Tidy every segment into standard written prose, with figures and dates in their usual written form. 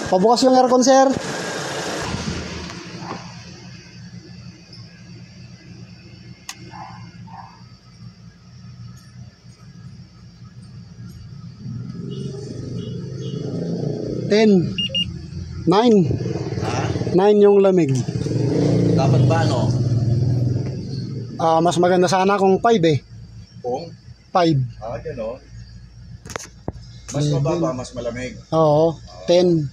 Pabukas yung aircon, sir. Ten. 9 yung lamig. Dapat ba ano? Mas maganda sana kung 5 eh. Kung? 5. Gano'n. Mas mababa, mas malamig. Oo. 10.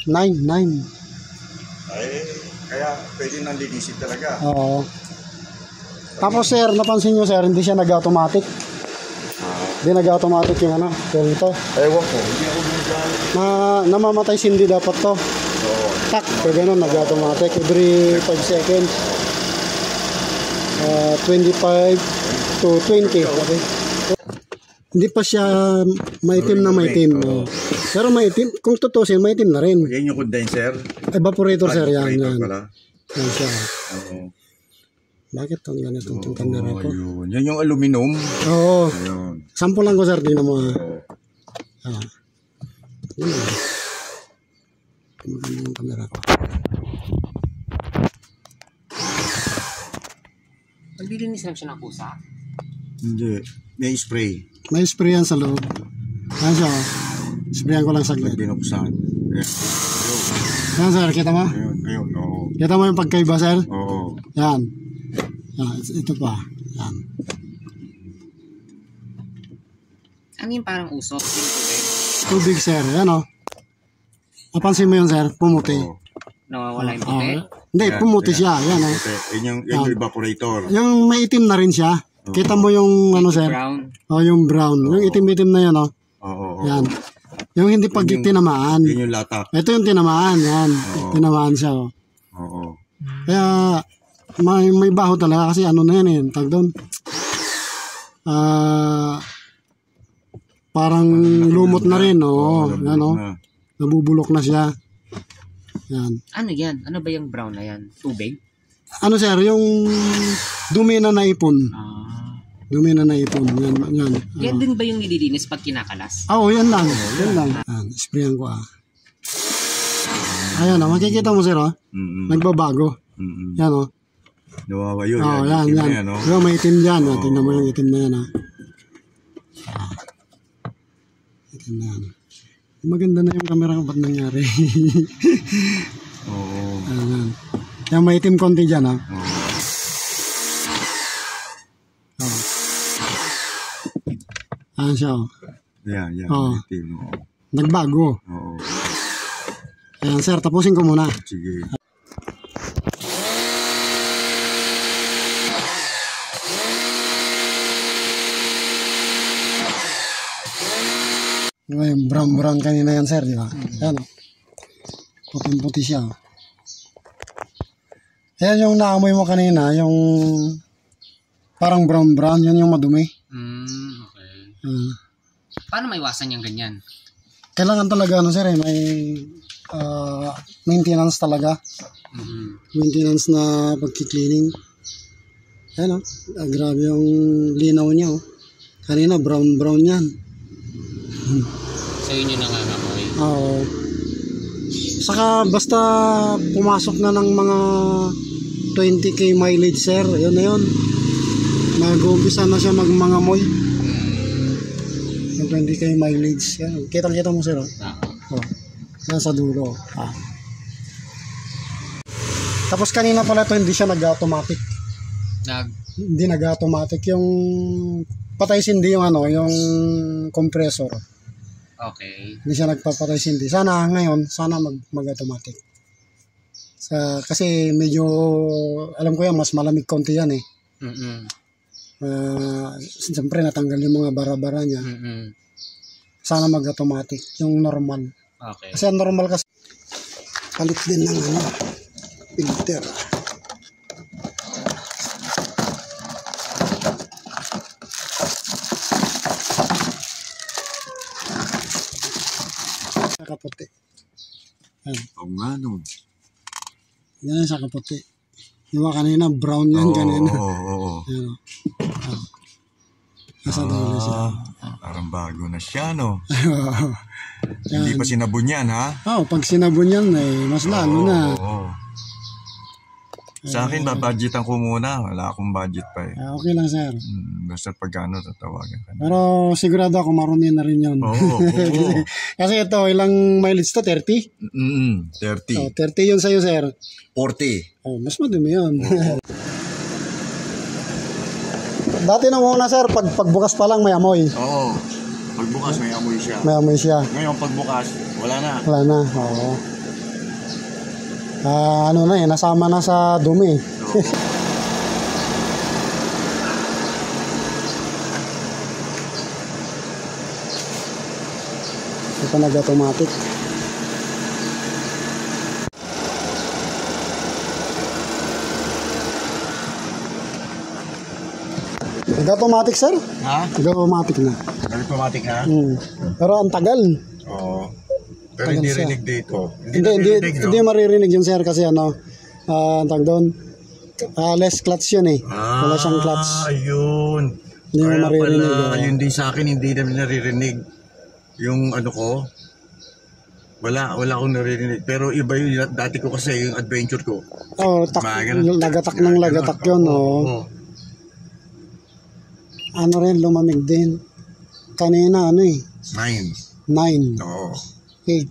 9. Ay, kaya pwede nang linisin talaga. Oo. Tapos sir, napansin nyo sir, hindi siya nag-automatic. Hindi nag-automatic yung ano, filter. Ewan ko, hindi ako gumagamit. Namamatay sindi dapat to. Oo. Tak, pag ganun, nag-automatic. Every 5 seconds. 25 to 20. Okay. Hindi pa siya maitim na maitim. No. Pero maitim, kung tutusin, maitim na rin. Yan yung condenser. Evaporator sir, yan. Pala. Yan siya. Oo. Bakit ang ganito itong camera ko? Ayun. Yan yung aluminum. Oo. Ayun. Sample lang ko sir, tingnan mo. Oo. Maganda yung camera ko. Naglilinis lang siya ng kusa? Hindi. May spray. May spray yan sa loob. Yan siya. Sprayan ko lang saglit. Binuksan. Yan sir, kita mo? Ayun. Oo. Kita mo yung pagkaiba sir? Oo. Yan. Ito pa. Yan. Ano yung parang usok? Tubig sir. Yan o. Napansin mo yun sir? Pumuti. Oo. Nawawala yung puti? Hindi, pumuti siya. Yan o. Yan yung evaporator. Yung may itim na rin siya. Kita mo yung ano sir? Brown? Yung brown. Yung itim-itim na yan o. Oo. Yan. Yung hindi pag tinamaan. Yun yung latak. Ito yung tinamaan. Yan. Tinamaan siya o. Oo. Kaya may baho talaga kasi ano na yan eh. Tag doon. Parang lumot na rin. Oo. Yan o. Nabubulok na siya. Yan. Ano yan? Ano ba yung brown na yan? Tubig? Ano sir, yung dumi na naipon. Dumi na naipon. Yan. Yan din ba yung nililinis pag kinakalas? Oo, yan lang. Yan lang. Sprayan ko Ayan makikita mo sir Nagbabago. Yan o. Nawawa yun. Yan. Yung may itim dyan. Tingnan mo yung itim na yan Itim na yan. Maganda na yung camera ko. Ba't nangyari? Oo. Ayan. Yung may itim konti dyan Ayan siya Yan. Itim. Nagbago. Oo. Ayan sir, tapusin ko muna. Sige. Yung brown kanina yan sir, di ba? Ayan puting-puti siya. Ayan yung naamoy mo kanina, yung parang brown, yun yung madumi. Okay. Paano maiwasan yung ganyan? Kailangan talaga sir may maintenance talaga. Maintenance na pagki-cleaning. Ayan grabe yung linaw niya Kanina brown yan. So yun yung nangangamoy? Oo. Saka basta pumasok na ng mga 20k mileage sir, yun na yun. Mag-uumpisa na siya magmangamoy. Yung 20k mileage. Yan. Kita mo sir. Yan sa dulo. Tapos kanina pala ito hindi siya nag-automatic. Hindi nag-automatic. Yung patay sindi yung yung compressor. Okay. Hindi siya nagpapatay sindi. Sana ngayon, mag-automatic. Kasi medyo, alam ko yan, mas malamig konti yan Siyempre natanggal yung mga bara-bara niya. Sana mag-automatic. Yung normal. Okay. Kasi normal kasi. Palit din ng filter. Kaputi. Oo nga Yan sa kaputi. Diba kanina brown yan kanina. Oo. Nasa dulo siya. Parang bago na siya Hindi pa sinabon yan, ha? Pag sinabon yan, mas lalo na. Oo. Sa akin, babudgetan ko muna. Wala akong budget pa eh. Okay lang, sir. Basta pagkano, tatawagan ka na. Pero sigurado ako marumi na rin yun. Oo. Kasi ito, ilang mileage to? 30? 30. 30 yun sa'yo, sir. 40. Mas madumi yun. Dati na muna, sir, pagbukas pa lang may amoy. Oo. Pagbukas may amoy siya. May amoy siya. Ngayon pagbukas, wala na. Wala na, oo. Nasama na sa dumi. Ito nag-automatic. Nag-automatic, sir? Ha? Nag-automatic na. Automatic na? Pero ang tagal. Oo. Pero hindi rinig dito. Hindi maririnig yun, sir, kasi ang tag doon, less clutch yun eh. Wala siyang clutch. Ayun. Hindi mo maririnig. Yun din sa akin, hindi namin naririnig. Yung ano ko, wala akong naririnig. Pero iba yun, dati ko kasi yung adventure ko. Lagatak ng lagatak yun, Ano rin, lumamig din. Kanina, 9. 9. Oo. 8.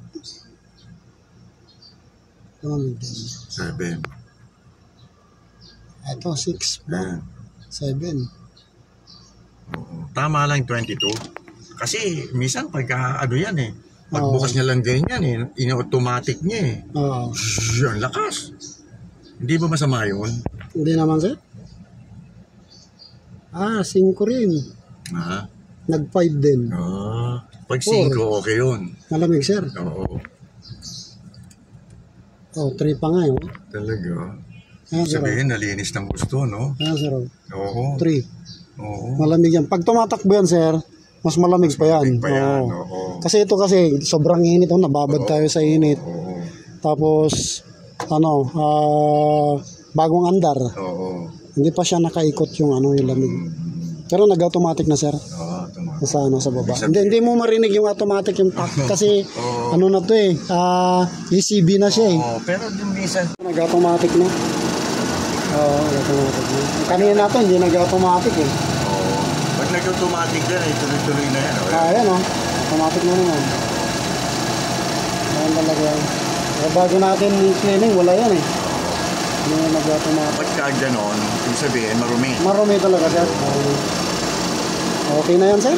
Lumamig din. 7. Ito, 6 ba? 7. Oo. Tama lang 22. Kasi, minsan pagka, yan eh. Pagbukas niya lang ganyan eh. In-automatic niya eh. Oo. Ang lakas. Hindi ba masama yun? Hindi naman, sir. 5 rin. Nag-5 din. Pag 5, okay yun. Malamig, sir. Oo. 3 pa nga yun. Talaga. Sabihin, nalinis ng gusto, no? Sir. Oo. 3. Oo. Malamig yan. Pag tumatakbo yan, sir, mas malamig pa yan. Oo. Kasi ito kasi, sobrang init. Nababad tayo sa init. Oo. Tapos, bagong andar. Oo. Hindi pa siya nakaikot yung yung lamig. Pero nag-automatic na, sir. Automatic. Sa baba. Hindi mo marinig yung automatic yung pack kasi na to eh. ECB na siya eh. Pero yung minsan nag-automatic na. Nag-automatic na. Kanina na to, hindi nag-automatic eh. Pag nag-automatic yan tuloy-tuloy na yan. Ayan automatic na naman. Ayan talaga yan. Bago natin cleaning, wala yan eh. Hindi nag-automatic. Pagka gano'n, yung sabihin, marumi. Marumi talaga, sir. Okay na yan, sir?